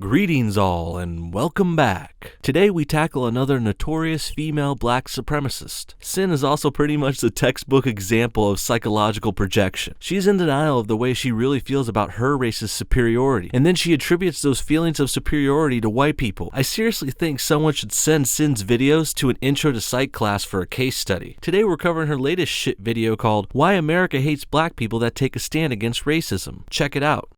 Greetings all and welcome back. Today we tackle another notorious female black supremacist. Sin is also pretty much the textbook example of psychological projection. She's in denial of the way she really feels about her race's superiority, and then she attributes those feelings of superiority to white people. I seriously think someone should send Sin's videos to an intro to psych class for a case study. Today we're covering her latest shit video called Why America Hates Black People That Take a Stand Against Racism. Check it out.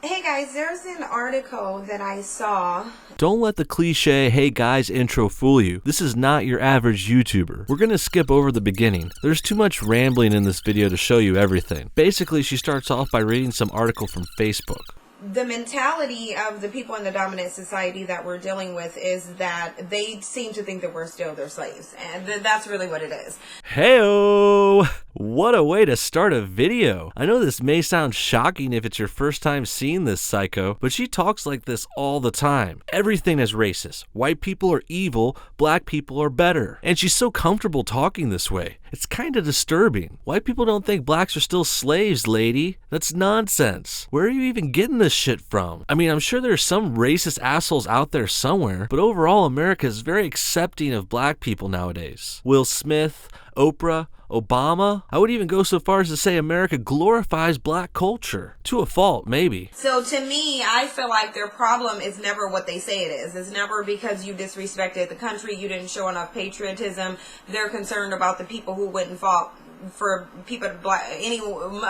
Hey guys, there's an article that I saw. Don't let the cliche "hey guys" intro fool you. This is not your average YouTuber. We're gonna skip over the beginning. There's too much rambling in this video to show you everything. Basically, she starts off by reading some article from Facebook. The mentality of the people in the dominant society that we're dealing with is that they seem to think that we're still their slaves. And that's really what it is. Heyo! What a way to start a video. I know this may sound shocking if it's your first time seeing this psycho, but she talks like this all the time. Everything is racist. White people are evil, black people are better. And she's so comfortable talking this way. It's kind of disturbing. White people don't think blacks are still slaves, lady. That's nonsense. Where are you even getting this shit from? I mean, I'm sure there's some racist assholes out there somewhere, but overall America is very accepting of black people nowadays. Will Smith, Oprah, Obama. I would even go so far as to say America glorifies black culture. To a fault, maybe. So to me, I feel like their problem is never what they say it is. It's never because you disrespected the country, you didn't show enough patriotism. They're concerned about the people who wouldn't fought for people, any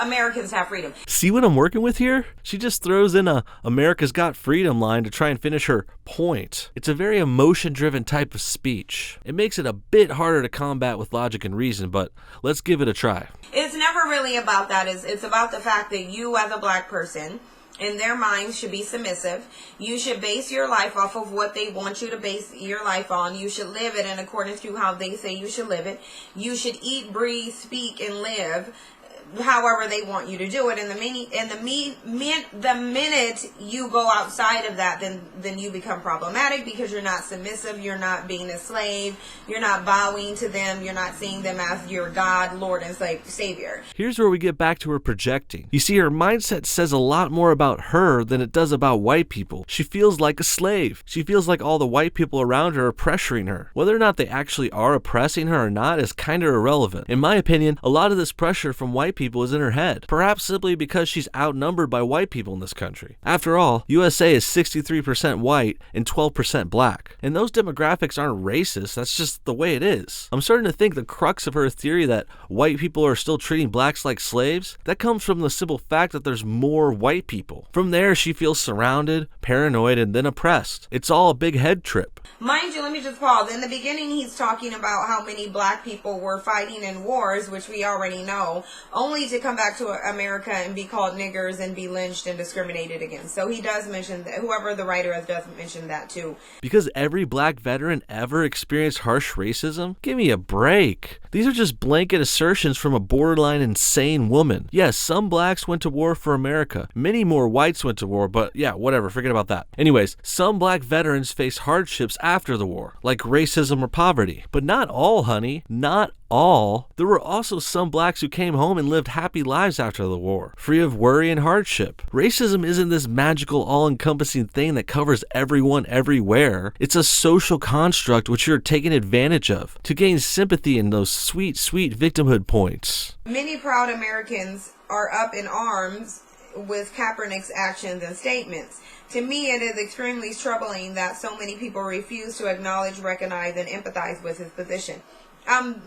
Americans have freedom. See what I'm working with here? She just throws in a America's Got Freedom line to try and finish her point. It's a very emotion-driven type of speech. It makes it a bit harder to combat with logic and reason, but let's give it a try. It's never really about that. It's about the fact that you as a black person, in their minds, should be submissive. You should base your life off of what they want you to base your life on. You should live it in accordance to how they say you should live it. You should eat, breathe, speak, and live however they want you to do it. And the minute you go outside of that, then you become problematic because you're not submissive, you're not being a slave, you're not bowing to them, you're not seeing them as your God, Lord, and Savior. Here's where we get back to her projecting. You see, her mindset says a lot more about her than it does about white people. She feels like a slave. She feels like all the white people around her are pressuring her. Whether or not they actually are oppressing her or not is kind of irrelevant. In my opinion, a lot of this pressure from white people is in her head, perhaps simply because she's outnumbered by white people in this country. After all, USA is 63% white and 12% black, and those demographics aren't racist, that's just the way it is. I'm starting to think the crux of her theory that white people are still treating blacks like slaves, that comes from the simple fact that there's more white people. From there, she feels surrounded, paranoid, and then oppressed. It's all a big head trip. Mind you, let me just pause. In the beginning, he's talking about how many black people were fighting in wars, which we already know, only to come back to America and be called niggers and be lynched and discriminated against. So he does mention that, whoever the writer has does mention that too. Because every black veteran ever experienced harsh racism? Give me a break. These are just blanket assertions from a borderline insane woman. Yes, some blacks went to war for America. Many more whites went to war, but yeah, whatever, forget about that. Anyways, some black veterans faced hardships after the war, like racism or poverty. But not all, honey. Not all. There were also some blacks who came home and lived happy lives after the war, free of worry and hardship. Racism isn't this magical, all-encompassing thing that covers everyone everywhere. It's a social construct which you're taking advantage of to gain sympathy in those sweet, sweet victimhood points. Many proud Americans are up in arms with Kaepernick's actions and statements. To me, it is extremely troubling that so many people refuse to acknowledge, recognize, and empathize with his position.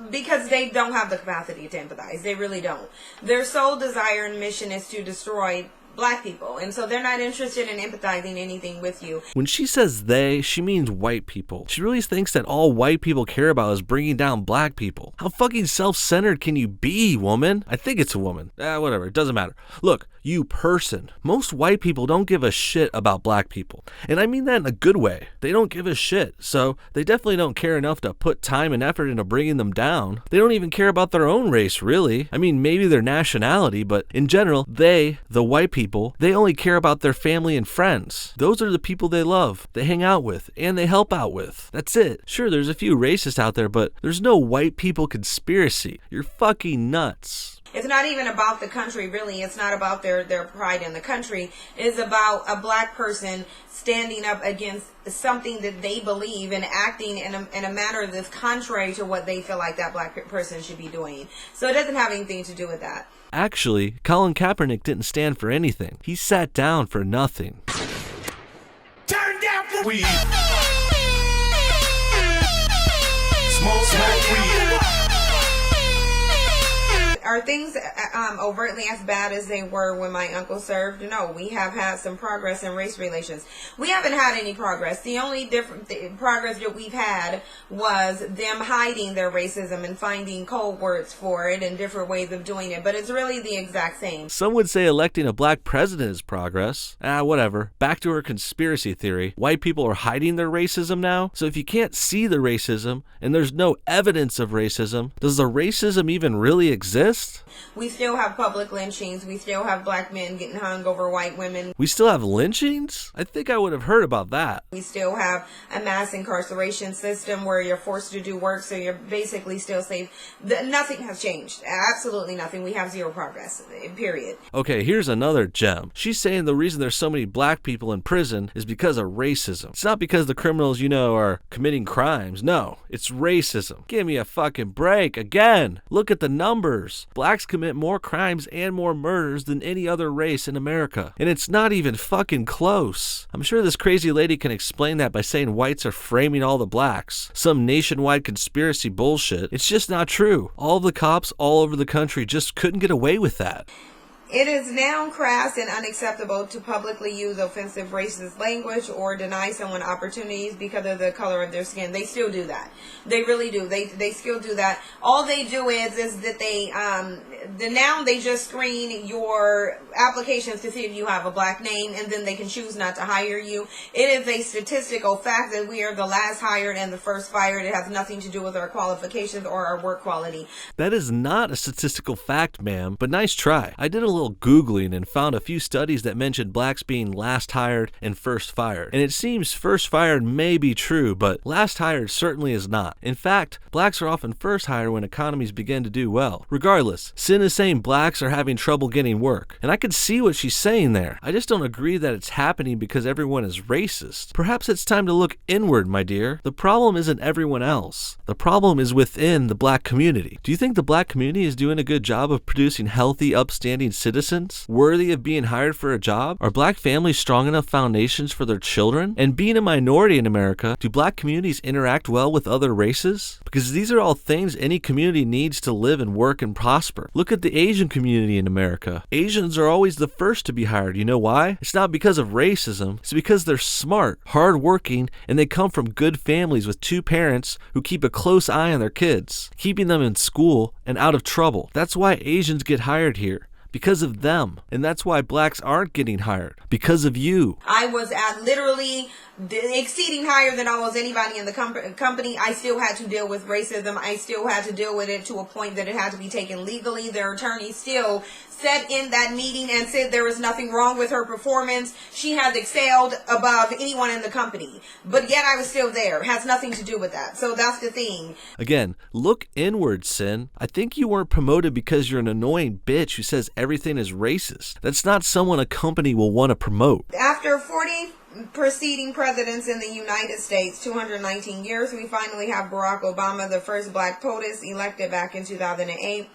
Because they don't have the capacity to empathize. They really don't. Their sole desire and mission is to destroy black people, and so they're not interested in empathizing anything with you. When she says they, she means white people. She really thinks that all white people care about is bringing down black people. How fucking self-centered can you be, woman? I think it's a woman. Whatever, it doesn't matter. Look, you person. Most white people don't give a shit about black people. And I mean that in a good way. They don't give a shit. So they definitely don't care enough to put time and effort into bringing them down. They don't even care about their own race, really. I mean, maybe their nationality, but in general, they, the white people, they only care about their family and friends. Those are the people they love, they hang out with, and they help out with. That's it. Sure, there's a few racists out there, but there's no white people conspiracy. You're fucking nuts. It's not even about the country, really. It's not about their pride in the country. It's about a black person standing up against something that they believe and acting in a manner that's contrary to what they feel like that black person should be doing. So it doesn't have anything to do with that. Actually, Colin Kaepernick didn't stand for anything. He sat down for nothing. Turn down for weed. Smoke weed. Are things overtly as bad as they were when my uncle served? No, we have had some progress in race relations. We haven't had any progress. The only progress that we've had was them hiding their racism and finding code words for it and different ways of doing it. But it's really the exact same. Some would say electing a black president is progress. Whatever. Back to her conspiracy theory. White people are hiding their racism now? So if you can't see the racism and there's no evidence of racism, does the racism even really exist? We still have public lynchings. We still have black men getting hung over white women. We still have lynchings? I think I would have heard about that. We still have a mass incarceration system where you're forced to do work, so you're basically still safe. Nothing has changed. Absolutely nothing. We have zero progress, period. Okay, here's another gem. She's saying the reason there's so many black people in prison is because of racism. It's not because the criminals, are committing crimes. No, it's racism. Give me a fucking break. Again, look at the numbers. Blacks commit more crimes and more murders than any other race in America. And it's not even fucking close. I'm sure this crazy lady can explain that by saying whites are framing all the blacks. Some nationwide conspiracy bullshit. It's just not true. All the cops all over the country just couldn't get away with that. It is now crass and unacceptable to publicly use offensive racist language or deny someone opportunities because of the color of their skin. They still do that. They really do. They still do that. All they do is that they just screen your applications to see if you have a black name, and then they can choose not to hire you. It is a statistical fact that we are the last hired and the first fired. It has nothing to do with our qualifications or our work quality. That is not a statistical fact, ma'am, but nice try. I did a little Googling and found a few studies that mentioned blacks being last hired and first fired. And it seems first fired may be true, but last hired certainly is not. In fact, blacks are often first hired when economies begin to do well. Regardless, Sin is saying blacks are having trouble getting work. And I can see what she's saying there. I just don't agree that it's happening because everyone is racist. Perhaps it's time to look inward, my dear. The problem isn't everyone else. The problem is within the black community. Do you think the black community is doing a good job of producing healthy, upstanding citizens worthy of being hired for a job? Are black families strong enough foundations for their children? And being a minority in America, do black communities interact well with other races? Because these are all things any community needs to live and work and prosper. Look at the Asian community in America. Asians are always the first to be hired. You know why? It's not because of racism. It's because they're smart, hardworking, and they come from good families with two parents who keep a close eye on their kids, keeping them in school and out of trouble. That's why Asians get hired here. Because of them. And that's why blacks aren't getting hired. Because of you. I was at literally exceeding higher than almost anybody in the company. I still had to deal with racism. I still had to deal with it to a point that it had to be taken legally. Their attorney still said in that meeting and said there was nothing wrong with her performance. She has excelled above anyone in the company. But yet I was still there. It has nothing to do with that. So that's the thing. Again, look inward, Sin. I think you weren't promoted because you're an annoying bitch who says everything is racist. That's not someone a company will want to promote. After 40 preceding presidents in the United States, 219 years, we finally have Barack Obama, the first black POTUS, elected back in 2008.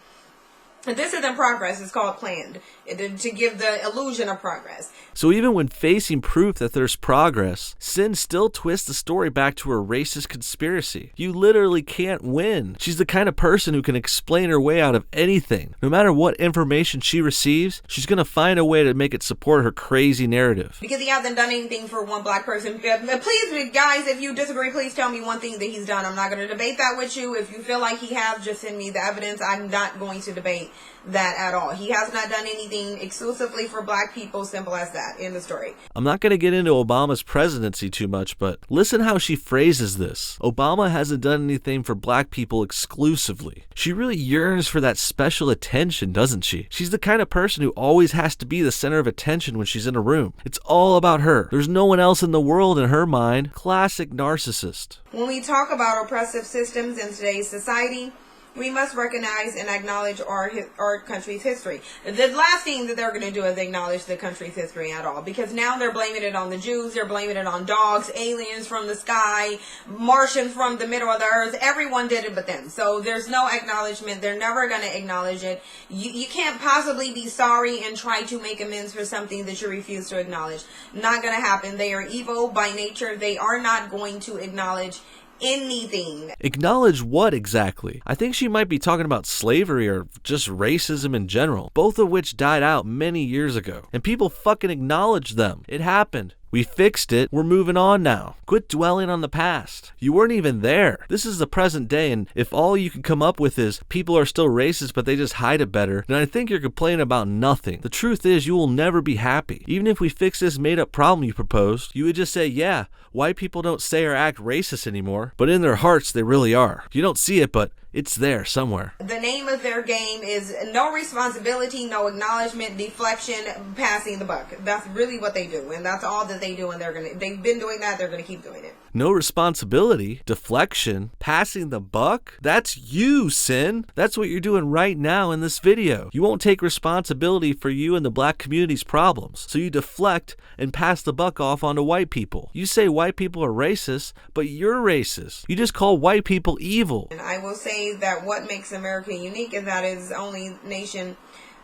This isn't progress, it's called planned, to give the illusion of progress. So even when facing proof that there's progress, Sin still twists the story back to her racist conspiracy. You literally can't win. She's the kind of person who can explain her way out of anything. No matter what information she receives, she's going to find a way to make it support her crazy narrative. Because he hasn't done anything for one black person. Please, guys, if you disagree, please tell me one thing that he's done. I'm not going to debate that with you. If you feel like he has, just send me the evidence. I'm not going to debate that at all. He has not done anything exclusively for black people. Simple as that. End of story. I'm not going to get into Obama's presidency too much, but listen how she phrases this. Obama hasn't done anything for black people exclusively. She really yearns for that special attention, doesn't she? She's the kind of person who always has to be the center of attention when she's in a room. It's all about her. There's no one else in the world in her mind. Classic narcissist. When we talk about oppressive systems in today's society, We must recognize and acknowledge our country's history. The last thing that they're going to do is acknowledge the country's history at all, because now they're blaming it on the Jews, they're blaming it on dogs, aliens from the sky, Martians from the middle of the earth. Everyone did it but them. So there's no acknowledgement. They're never going to acknowledge it. You can't possibly be sorry and try to make amends for something that you refuse to acknowledge. Not going to happen. They are evil by nature. They are not going to acknowledge anything. Acknowledge what exactly? I think she might be talking about slavery or just racism in general, both of which died out many years ago. And people fucking acknowledge them. It happened. We fixed it. We're moving on now. Quit dwelling on the past. You weren't even there. This is the present day, and if all you can come up with is people are still racist but they just hide it better, then I think you're complaining about nothing. The truth is you will never be happy. Even if we fix this made-up problem you proposed, you would just say, yeah, white people don't say or act racist anymore, but in their hearts they really are. You don't see it, but it's there somewhere. The name of their game is no responsibility, no acknowledgement, deflection, passing the buck. That's really what they do, and that's all that they do, and they've been doing that, they're gonna keep doing it. No responsibility, deflection, passing the buck? That's you, Sin. That's what you're doing right now in this video. You won't take responsibility for you and the black community's problems, so you deflect and pass the buck off onto white people. You say white people are racist, but you're racist. You just call white people evil. And I will say that what makes America unique is that it is the only nation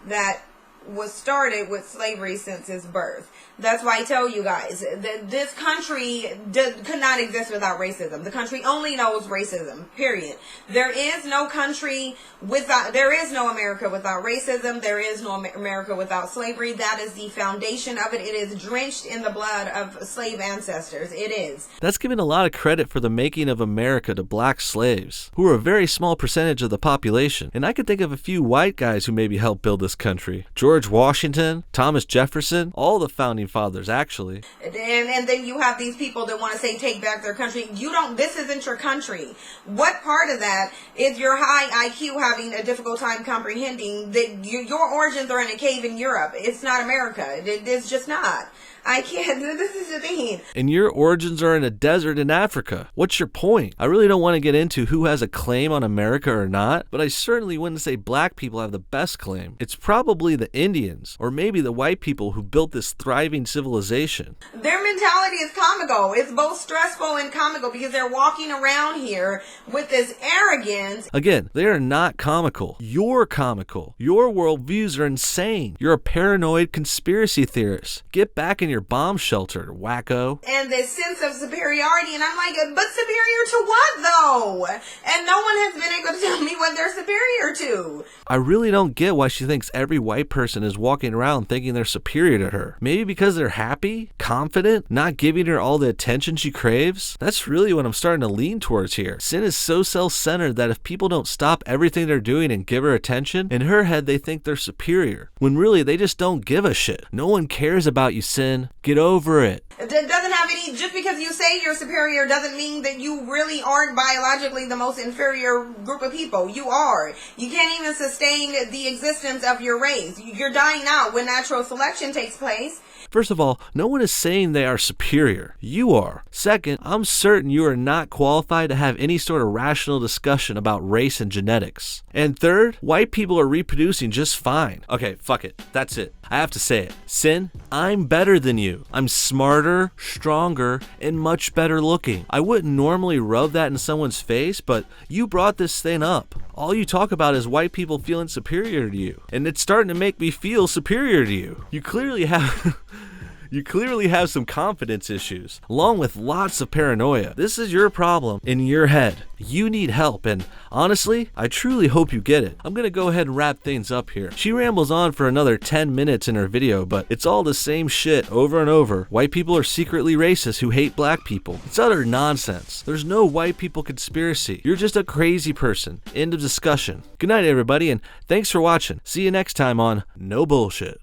that was started with slavery since its birth. That's why I tell you guys that this country could not exist without racism. The country only knows racism, period. There is no country there is no America without racism. There is no America without slavery. That is the foundation of it. It is drenched in the blood of slave ancestors. It is. That's giving a lot of credit for the making of America to black slaves, who are a very small percentage of the population. And I could think of a few white guys who maybe helped build this country. George Washington, Thomas Jefferson, all the founding fathers, actually. And then you have these people that want to say take back their country. This isn't your country. What part of that is your high IQ having a difficult time comprehending that your origins are in a cave in Europe? It's not America. It's just not. I can't. This is the thing. And your origins are in a desert in Africa. What's your point? I really don't want to get into who has a claim on America or not, but I certainly wouldn't say black people have the best claim. It's probably the Indians, or maybe the white people who built this thriving civilization. Their mentality is comical. It's both stressful and comical because they're walking around here with this arrogance. Again, they are not comical. You're comical. Your worldviews are insane. You're a paranoid conspiracy theorist. Get back in your bomb shelter, wacko. And this sense of superiority, and I'm like, but superior to what though? And no one has been able to tell me what they're superior to. I really don't get why she thinks every white person is walking around thinking they're superior to her. Maybe because they're happy, confident, not giving her all the attention she craves? That's really what I'm starting to lean towards here. Sin is so self-centered that if people don't stop everything they're doing and give her attention, in her head they think they're superior, when really they just don't give a shit. No one cares about you, Sin. Get over it. It doesn't have any, just because you say you're superior doesn't mean that you really aren't biologically the most inferior group of people. You are. You can't even sustain the existence of your race. You're dying out when natural selection takes place. First of all, no one is saying they are superior. You are. Second, I'm certain you are not qualified to have any sort of rational discussion about race and genetics. And third, white people are reproducing just fine. Okay, fuck it. That's it. I have to say it. Sin, I'm better than you. I'm smarter, stronger, and much better looking. I wouldn't normally rub that in someone's face, but you brought this thing up. All you talk about is white people feeling superior to you, and it's starting to make me feel superior to you. You clearly have some confidence issues, along with lots of paranoia. This is your problem in your head. You need help, and honestly, I truly hope you get it. I'm gonna go ahead and wrap things up here. She rambles on for another 10 minutes in her video, but it's all the same shit over and over. White people are secretly racist who hate black people. It's utter nonsense. There's no white people conspiracy. You're just a crazy person. End of discussion. Good night, everybody, and thanks for watching. See you next time on No Bullshit.